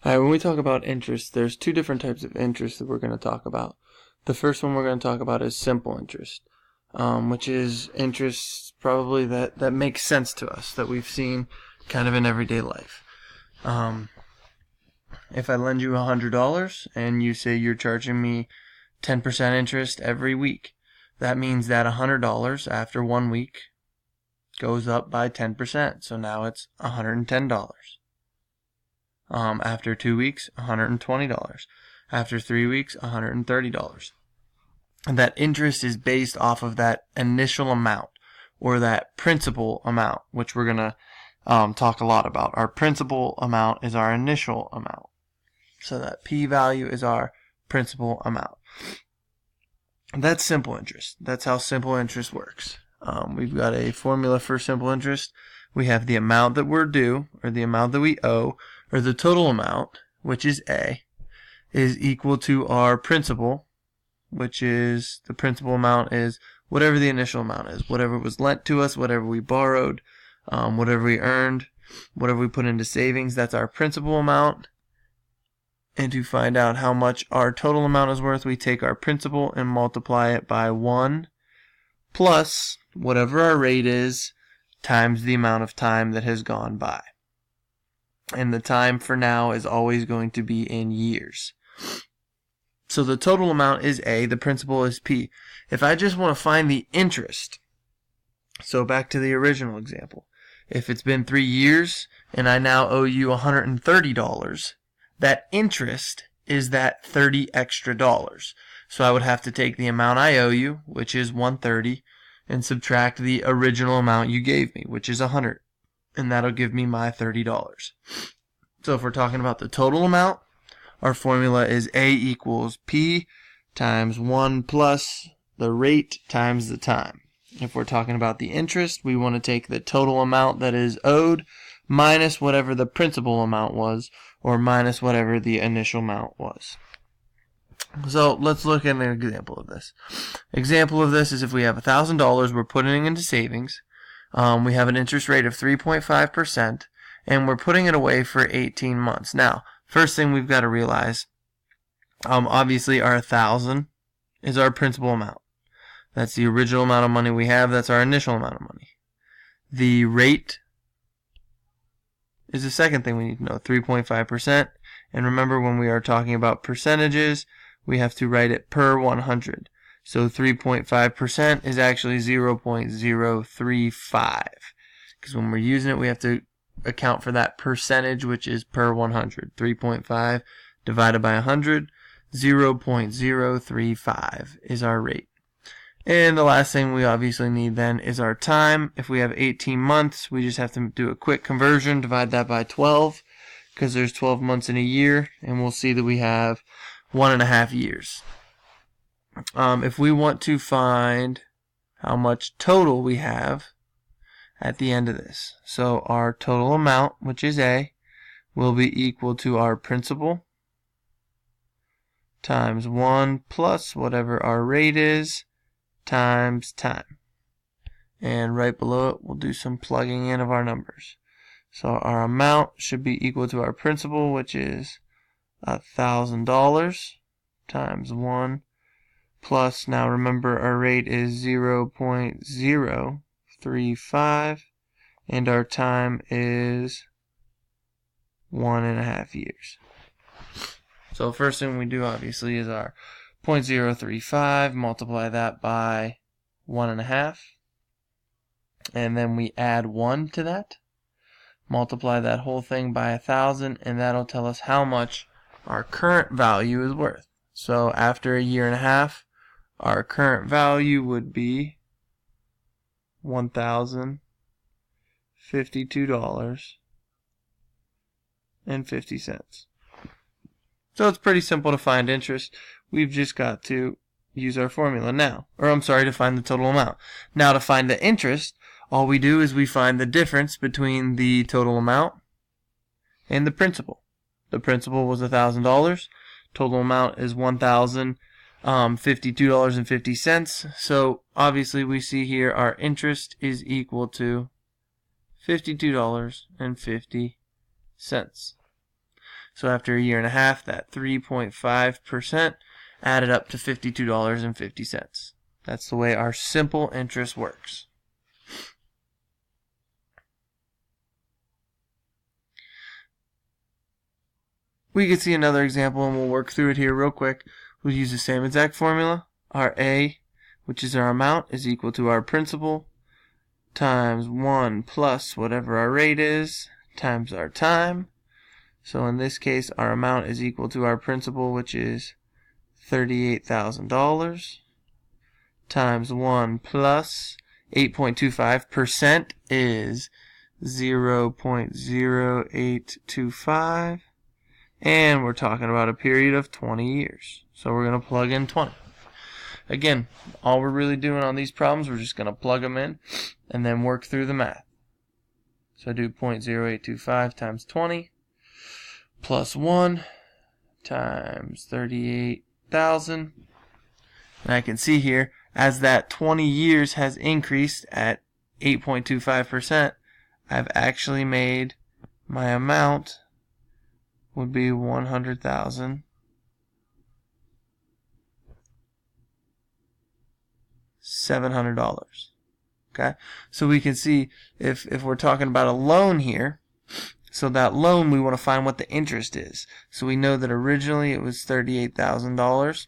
All right, when we talk about interest, there's two different types of interest that we're going to talk about. The first one we're going to talk about is simple interest, which is interest probably that makes sense to us, that we've seen kind of in everyday life. If I lend you $100 and you say you're charging me 10% interest every week, that means that $100 after 1 week goes up by 10%. So now it's $110. After 2 weeks, $120. After 3 weeks, $130. And that interest is based off of that initial amount, or that principal amount, which we're going to talk a lot about. Our principal amount is our initial amount. So that P value is our principal amount. And that's simple interest. That's how simple interest works. We've got a formula for simple interest. We have the amount that we're due, or the amount that we owe, or the total amount, which is A, is equal to our principal, which is the principal amount is whatever the initial amount is, whatever was lent to us, whatever we borrowed, whatever we earned, whatever we put into savings, that's our principal amount. And to find out how much our total amount is worth, we take our principal and multiply it by 1 plus whatever our rate is times the amount of time that has gone by. And the time for now is always going to be in years. So the total amount is A, the principal is P. If I just want to find the interest, so back to the original example, if it's been 3 years and I now owe you $130, that interest is that $30 extra. So I would have to take the amount I owe you, which is $130, and subtract the original amount you gave me, which is $100. And that'll give me my $30. So if we're talking about the total amount, our formula is A equals P times 1 plus the rate times the time. If we're talking about the interest, we want to take the total amount that is owed minus whatever the principal amount was, or minus whatever the initial amount was. So let's look at an example of this. Example of this is if we have $1,000 we're putting into savings. We have an interest rate of 3.5%, and we're putting it away for 18 months. Now, first thing we've got to realize, obviously our 1,000 is our principal amount. That's the original amount of money we have. That's our initial amount of money. The rate is the second thing we need to know, 3.5%. And remember, when we are talking about percentages, we have to write it per 100. So 3.5% is actually 0.035. Because when we're using it, we have to account for that percentage, which is per 100. 3.5 divided by 100, 0.035 is our rate. And the last thing we obviously need then is our time. If we have 18 months, we just have to do a quick conversion, divide that by 12, because there's 12 months in a year, and we'll see that we have 1.5 years. If we want to find how much total we have at the end of this, so our total amount, which is A, will be equal to our principal times 1 plus whatever our rate is times time. And right below it, we'll do some plugging in of our numbers. So our amount should be equal to our principal, which is $1,000 times 1 plus, now remember our rate is 0.035 and our time is 1.5 years. So first thing we do obviously is our 0.035, multiply that by 1.5, and then we add 1 to that, multiply that whole thing by 1,000, and that'll tell us how much our current value is worth. So after 1.5 years, our current value would be $1,052.50. So it's pretty simple to find interest. We've just got to use our formula now. To find the total amount. Now to find the interest, all we do is we find the difference between the total amount and the principal. The principal was $1,000. Total amount is $1,052.50. So obviously we see here our interest is equal to $52.50. So after a year and a half, that 3.5% added up to $52.50. That's the way our simple interest works. We could see another example, and we'll work through it here real quick. We'll use the same exact formula. Our A, which is our amount, is equal to our principal times 1 plus whatever our rate is times our time. So in this case, our amount is equal to our principal, which is $38,000, times 1 plus 8.25% is 0.0825. And we're talking about a period of 20 years. So we're going to plug in 20. Again, all we're really doing on these problems, we're just going to plug them in and then work through the math. So I do 0.0825 times 20 plus 1 times 38,000. And I can see here, as that 20 years has increased at 8.25%, I've actually made my amount would be $100,700. Okay, so we can see if we're talking about a loan here, so that loan we want to find what the interest is. So we know that originally it was $38,000.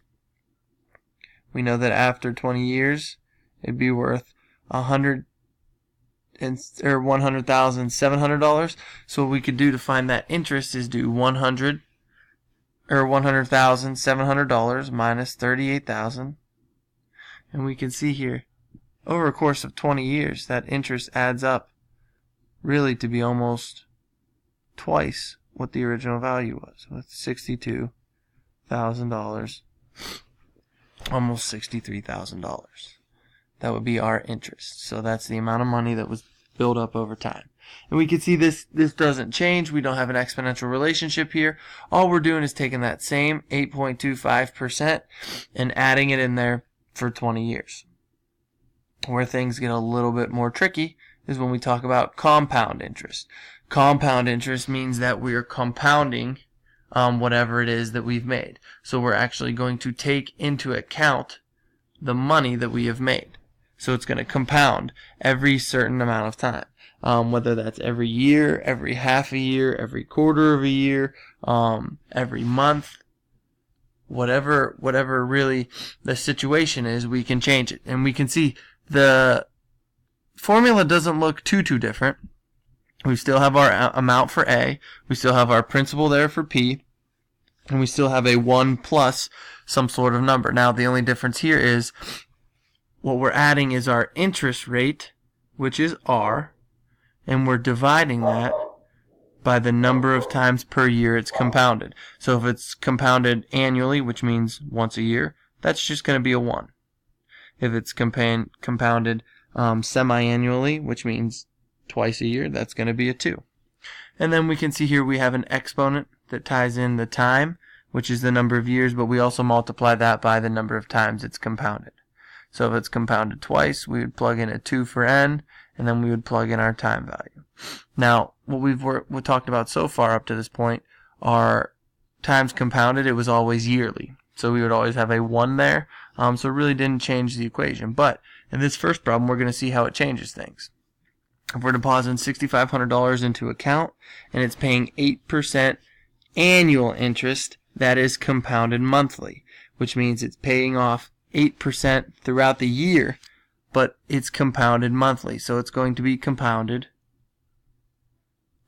We know that after 20 years it'd be worth $100,700. So what we could do to find that interest is do $100,700 minus 38,000, and we can see here over a course of 20 years that interest adds up really to be almost twice what the original value was, with $62,000, almost $63,000. That would be our interest. So that's the amount of money that was built up over time. And we can see this doesn't change. We don't have an exponential relationship here. All we're doing is taking that same 8.25% and adding it in there for 20 years. Where things get a little bit more tricky is when we talk about compound interest. Compound interest means that we are compounding whatever it is that we've made. So we're actually going to take into account the money that we have made. So it's going to compound every certain amount of time, whether that's every year, every half a year, every quarter of a year, every month, whatever really the situation is, we can change it. And we can see the formula doesn't look too different. We still have our amount for A, we still have our principal there for P, and we still have a 1 plus some sort of number. Now the only difference here is what we're adding is our interest rate, which is R, and we're dividing that by the number of times per year it's compounded. So if it's compounded annually, which means once a year, that's just going to be a 1. If it's compounded semi-annually, which means twice a year, that's going to be a 2. And then we can see here we have an exponent that ties in the time, which is the number of years, but we also multiply that by the number of times it's compounded. So if it's compounded twice, we would plug in a 2 for n, and then we would plug in our time value. Now, what we've talked about so far up to this point are times compounded. It was always yearly, so we would always have a 1 there, so it really didn't change the equation. But in this first problem, we're going to see how it changes things. If we're depositing $6,500 into account, and it's paying 8% annual interest, that is compounded monthly, which means it's paying off 8% throughout the year, but it's compounded monthly, so it's going to be compounded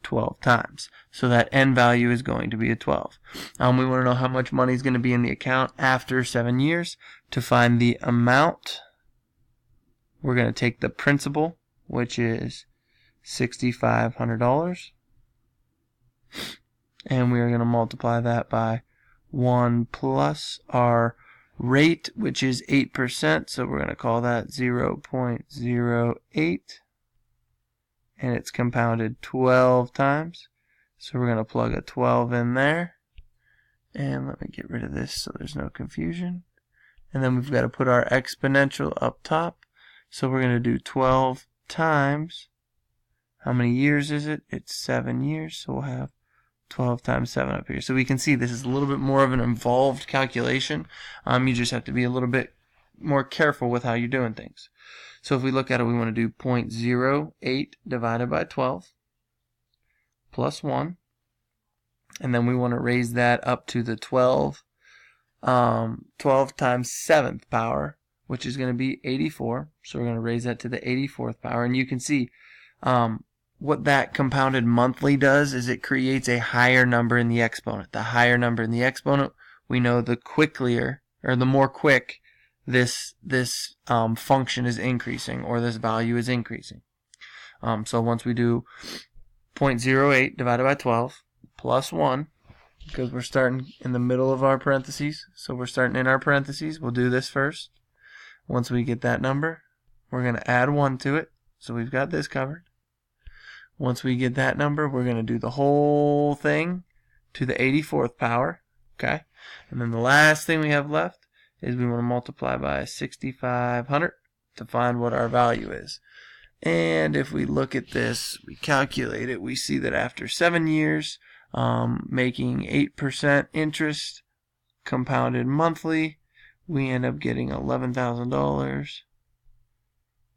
12 times. So that n value is going to be a 12. We want to know how much money is going to be in the account after 7 years. To find the amount, we're going to take the principal, which is $6,500, and we are going to multiply that by 1 plus our rate, which is 8%, so we're going to call that 0.08, and it's compounded 12 times, so we're going to plug a 12 in there, and let me get rid of this so there's no confusion, and then we've got to put our exponential up top, so we're going to do 12 times, how many years is it? It's 7 years, so we'll have 12 times 7 up here. So we can see this is a little bit more of an involved calculation. You just have to be a little bit more careful with how you're doing things. So if we look at it, we want to do 0.08 divided by 12 plus 1. And then we want to raise that up to the 12 times 7th power, which is going to be 84. So we're going to raise that to the 84th power. And you can see what that compounded monthly does is it creates a higher number in the exponent. The higher number in the exponent, we know the more quick this function is increasing, or this value is increasing. So once we do 0.08 divided by 12 plus 1, because we're starting in the middle of our parentheses, so we're starting in our parentheses, we'll do this first. Once we get that number, we're going to add 1 to it, so we've got this covered. Once we get that number, we're going to do the whole thing to the 84th power, okay? And then the last thing we have left is we want to multiply by 6,500 to find what our value is. And if we look at this, we calculate it, we see that after 7 years, making 8% interest compounded monthly, we end up getting $11,000,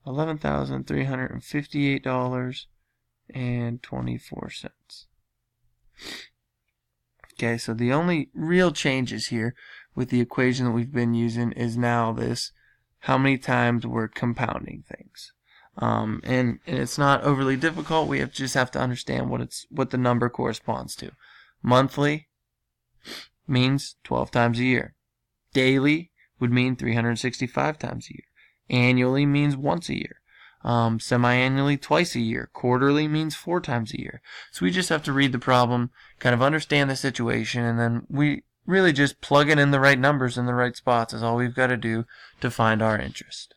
$11,358.24. Okay, so the only real changes here with the equation that we've been using is now this, how many times we're compounding things. And it's not overly difficult. We just have to understand what the number corresponds to. Monthly means 12 times a year. Daily would mean 365 times a year. Annually means once a year. Semi-annually, twice a year. Quarterly means 4 times a year. So we just have to read the problem, kind of understand the situation, and then we really just plug it in the right numbers in the right spots is all we've got to do to find our interest.